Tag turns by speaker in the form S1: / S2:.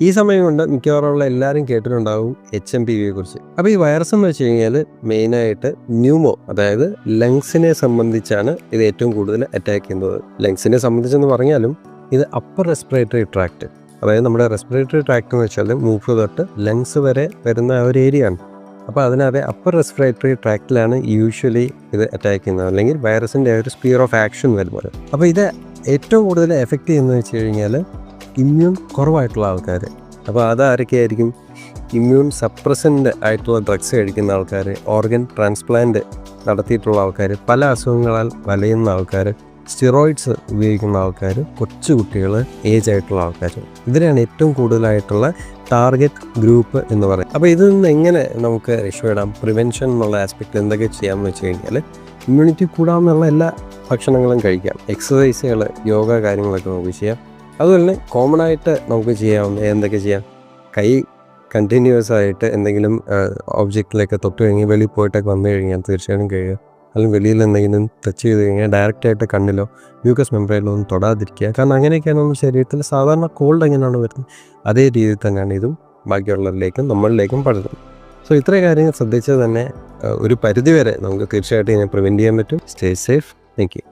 S1: ഈ സമയം കൊണ്ട് മിക്കവാറുമുള്ള എല്ലാവരും കേട്ടിട്ടുണ്ടാവും HMPVയെ കുറിച്ച്. അപ്പോൾ ഈ വൈറസ് എന്ന് വെച്ച് കഴിഞ്ഞാൽ മെയിനായിട്ട് ന്യൂമോ, അതായത് ലങ്സിനെ സംബന്ധിച്ചാണ് ഇത് ഏറ്റവും കൂടുതൽ അറ്റാക്ക് ചെയ്യുന്നത്. ലങ്സിനെ സംബന്ധിച്ചെന്ന് പറഞ്ഞാലും ഇത് അപ്പർ റെസ്പിറേറ്ററി ട്രാക്ട്, അതായത് നമ്മുടെ റെസ്പിറേറ്ററി ട്രാക്ട് എന്ന് വെച്ചാൽ മൂക്ക് തൊട്ട് ലങ്സ് വരെ വരുന്ന ഒരു ഏരിയ ആണ്. അപ്പോൾ അതിനകത്ത് അപ്പർ റെസ്പിറേറ്ററി ട്രാക്റ്റിലാണ് യൂഷ്വലി ഇത് അറ്റാക്ക് ചെയ്യുന്നത്, അല്ലെങ്കിൽ വൈറസിൻ്റെ ഒരു സ്പിയർ ഓഫ് ആക്ഷൻ വരുന്നത്. അപ്പോൾ ഇത് ഏറ്റവും കൂടുതൽ എഫക്റ്റ് ചെയ്യുന്നത് വെച്ച് കഴിഞ്ഞാൽ ഇമ്മ്യൂൺ കുറവായിട്ടുള്ള ആൾക്കാർ. അപ്പോൾ അതാരൊക്കെയായിരിക്കും? ഇമ്മ്യൂൺ സപ്രസൻ്റ് ആയിട്ടുള്ള ഡ്രഗ്സ് കഴിക്കുന്ന ആൾക്കാർ, ഓർഗൻ ട്രാൻസ്പ്ലാന്റ് നടത്തിയിട്ടുള്ള ആൾക്കാർ, പല അസുഖങ്ങളാൽ വലയുന്ന ആൾക്കാർ, സ്റ്റിറോയിഡ്സ് ഉപയോഗിക്കുന്ന ആൾക്കാർ, കൊച്ചുകുട്ടികൾ, ഏജ് ആയിട്ടുള്ള ആൾക്കാർ, ഇതിനാണ് ഏറ്റവും കൂടുതലായിട്ടുള്ള ടാർഗറ്റ് ഗ്രൂപ്പ് എന്ന് പറയുന്നത്. അപ്പോൾ ഇതിൽ നിന്ന് എങ്ങനെ നമുക്ക് രക്ഷപ്പെടാം? പ്രിവെൻഷൻ എന്നുള്ള ആസ്പെക്റ്റിൽ എന്തൊക്കെ ചെയ്യാമെന്ന് വെച്ച് കഴിഞ്ഞാൽ ഇമ്മ്യൂണിറ്റി കൂടാമെന്നുള്ള എല്ലാ ഭക്ഷണങ്ങളും കഴിക്കാം, എക്സസൈസുകൾ, യോഗ കാര്യങ്ങളൊക്കെ നമുക്ക് ചെയ്യാം. അതുപോലെ തന്നെ കോമൺ ആയിട്ട് നമുക്ക് ചെയ്യാവുന്ന എന്തൊക്കെ ചെയ്യാം? കൈ കണ്ടിന്യൂസ് ആയിട്ട് എന്തെങ്കിലും ഒബ്ജക്റ്റിലൊക്കെ തൊട്ട് കഴിഞ്ഞ് വെളിയിൽ പോയിട്ടൊക്കെ വന്നു കഴിഞ്ഞാൽ തീർച്ചയായിട്ടും കഴിയുക. അല്ലെങ്കിൽ വെളിയിൽ എന്തെങ്കിലും ടച്ച് ചെയ്ത് കഴിഞ്ഞാൽ ഡയറക്റ്റായിട്ട് കണ്ണിലോ മ്യൂക്കസ് മെംബ്രെയിനിലോ ഒന്നും തൊടാതിരിക്കുക. കാരണം അങ്ങനെയൊക്കെയാണ് നമ്മുടെ ശരീരത്തിൽ സാധാരണ കോൾഡ് എങ്ങനെയാണ് വരുന്നത് അതേ രീതിയിൽ തന്നെയാണ് ഇതും ബാക്കിയുള്ളവരിലേക്കും നമ്മളിലേക്കും പടരുന്നത്. സോ ഇത്രയും കാര്യങ്ങൾ ശ്രദ്ധിച്ചാൽ തന്നെ ഒരു പരിധിവരെ നമുക്ക് തീർച്ചയായിട്ടും ഇതിനെ പ്രിവെൻറ്റ് ചെയ്യാൻ പറ്റും. Stay safe. Thank you.